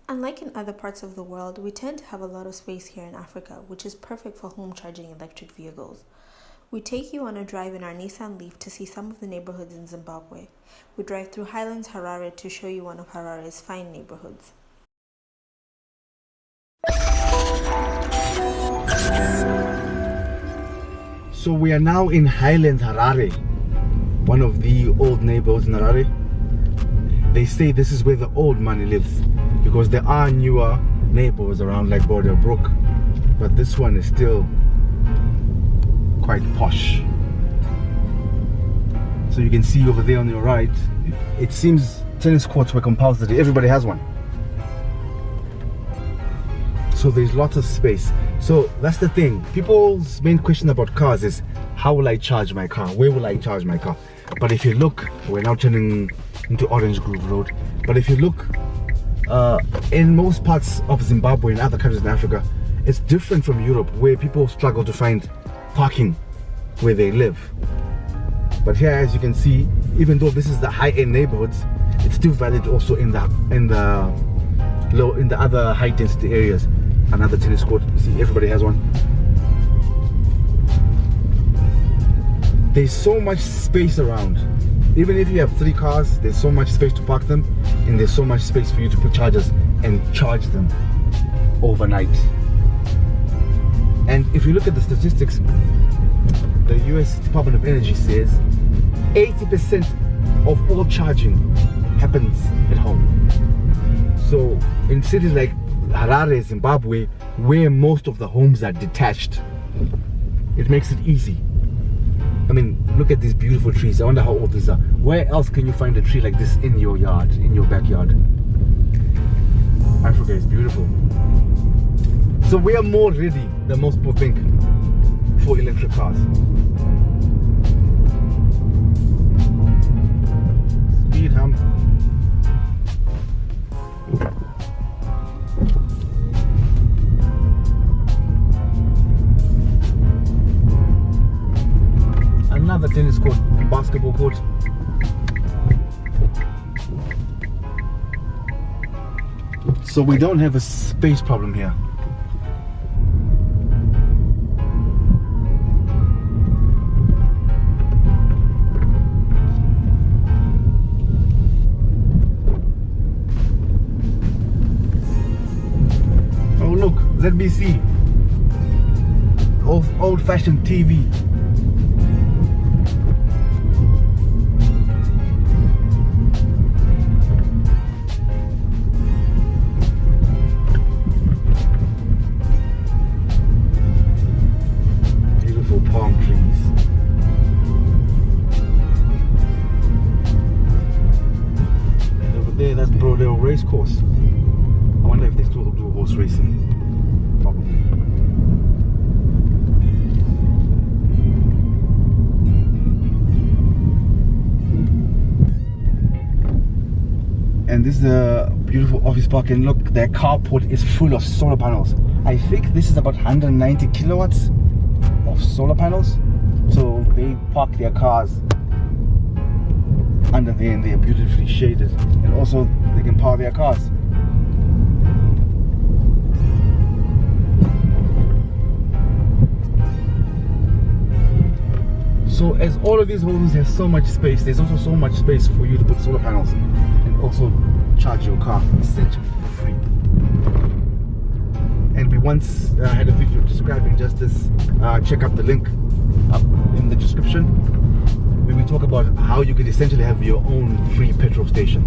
Unlike in other parts of the world, we tend to have a lot of space here in Africa, which is perfect for home charging electric vehicles. We take you on a drive in our Nissan Leaf to see some of the neighborhoods in Zimbabwe. We drive through Highlands Harare to show you one of Harare's fine neighborhoods. So we are now in Highlands Harare, one of the old neighborhoods in Harare. They say this is where the old money lives, because there are newer neighborhoods around like Border Brook, but this one is still quite posh. So you can see over there on your right, it seems tennis courts were compulsory. Everybody has one. So there's lots of space. So that's the thing. People's main question about cars is, how will I charge my car? Where will I charge my car? But if you look, we're now turning into Orange Grove Road. But if you look, in most parts of Zimbabwe and other countries in Africa, it's different from Europe, where people struggle to find parking where they live. But here, as you can see, even though this is the high-end neighborhoods, it's still valid also in the other high-density areas. Another tennis court. You see, everybody has one. There's so much space around. Even if you have 3 cars, there's so much space to park them, and there's so much space for you to put chargers and charge them overnight. And if you look at the statistics, the US Department of Energy says 80% of all charging happens at home. So in cities like Harare, Zimbabwe, where most of the homes are detached, it makes it easy. I mean, look at these beautiful trees. I wonder how old these are. Where else can you find a tree like this in your yard, in your backyard? Africa is beautiful. So we are more ready than most people think for electric cars. Speed hump. Another tennis court, basketball court. So we don't have a space problem here. Oh look, let me see. Old-fashioned TV. Palm trees. And over there, that's Brodale Race Course. I wonder if they still do horse racing. Probably. And this is a beautiful office park, and look, their carport is full of solar panels. I think this is about 190 kilowatts of solar panels. So they park their cars under there, and they are beautifully shaded, and also they can power their cars. So as all of these homes have so much space, there's also so much space for you to put solar panels and also charge your car essentially for free. And we once had a video describing just this. Check out the link up in the description, where we talk about how you could essentially have your own free petrol station.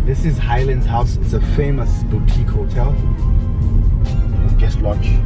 This is Highlands House. It's a famous boutique hotel, guest lodge.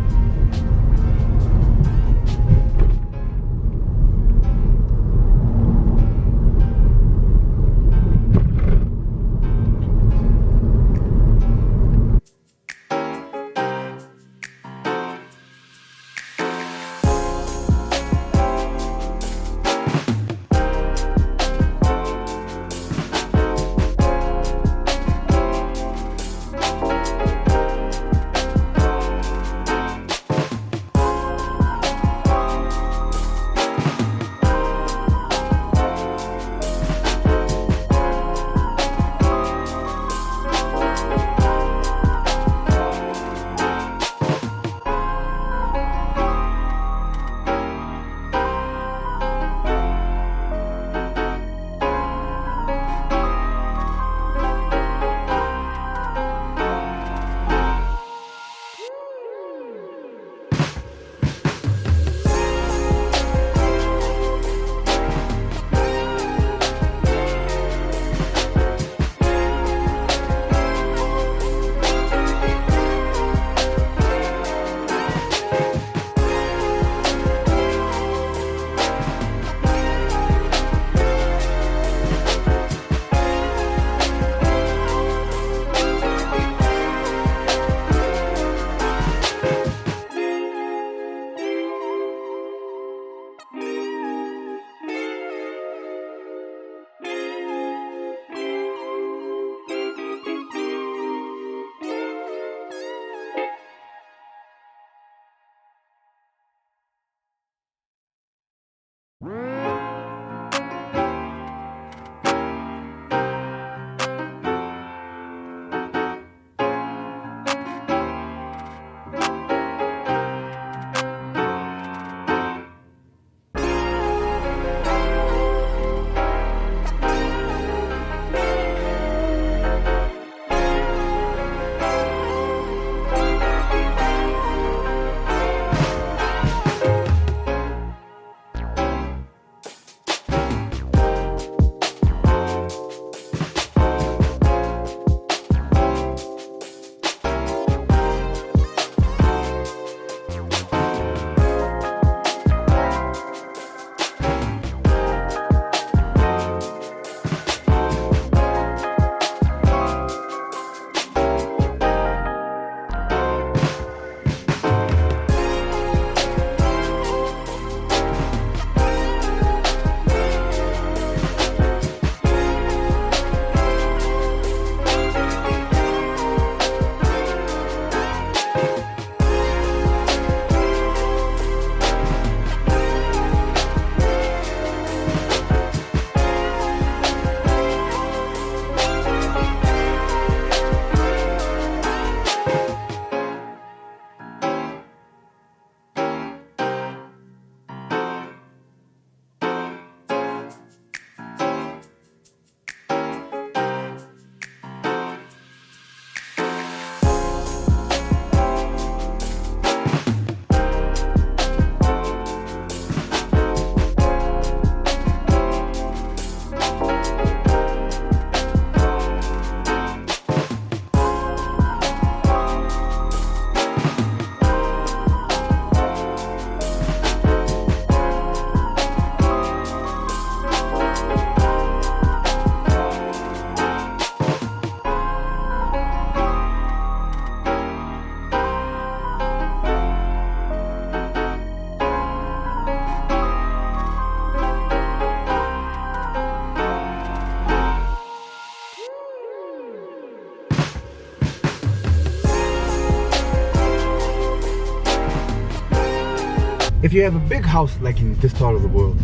If you have a big house like in this part of the world,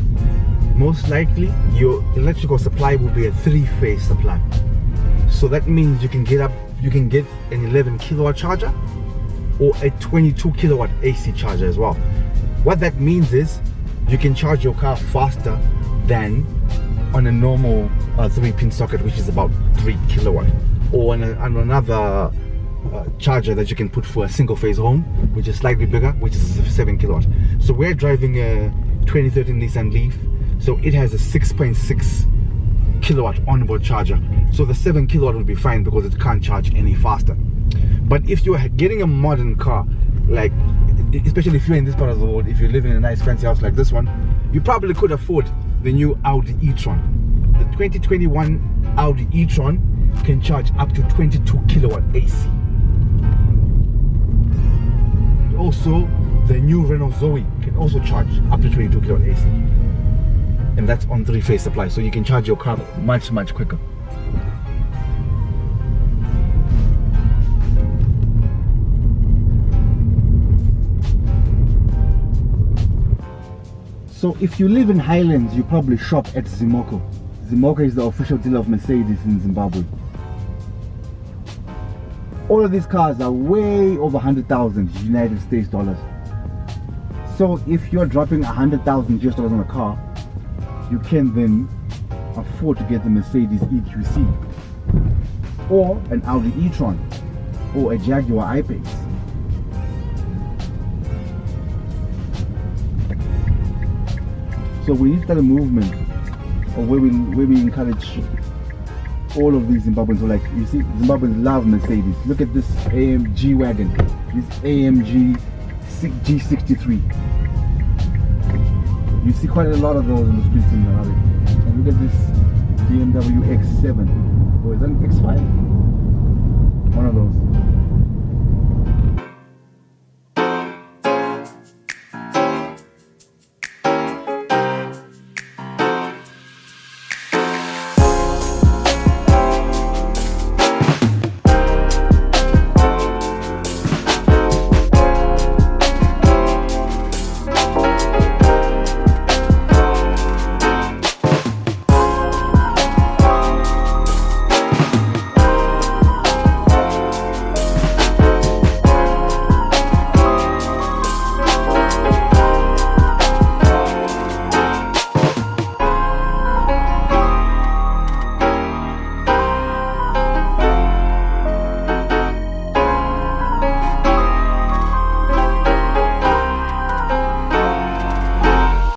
most likely your electrical supply will be a 3-phase supply. So that means you can get an 11 kilowatt charger or a 22 kilowatt AC charger as well. What that means is you can charge your car faster than on a normal 3-pin socket, which is about 3 kilowatt, or on another charger that you can put for a single phase home, which is slightly bigger, which is 7 kilowatt. So we're driving a 2013 Nissan Leaf, so it has a 6.6 kilowatt onboard charger. So the 7 kilowatt will be fine because it can't charge any faster. But if you're getting a modern car, like especially if you're in this part of the world, if you live in a nice fancy house like this one, you probably could afford the new Audi e-tron. The 2021 Audi e-tron can charge up to 22 kilowatt AC. Also, the new Renault Zoe can also charge up to 22 kilowatt AC. And that's on 3-phase supply, so you can charge your car much quicker. So if you live in Highlands, you probably shop at Zimoco. Zimoco is the official dealer of Mercedes in Zimbabwe. All of these cars are way over 100,000 United States dollars. So if you're dropping 100,000 US dollars on a car, you can then afford to get the Mercedes EQC, or an Audi e-tron, or a Jaguar I-Pace. So we need to start a movement where we encourage all of these Zimbabweans. So like you see, Zimbabweans love Mercedes. Look at this AMG wagon, this AMG G63. You see quite a lot of those in the streets in Harare. And look at this BMW X7. Or is that an X5? One of those.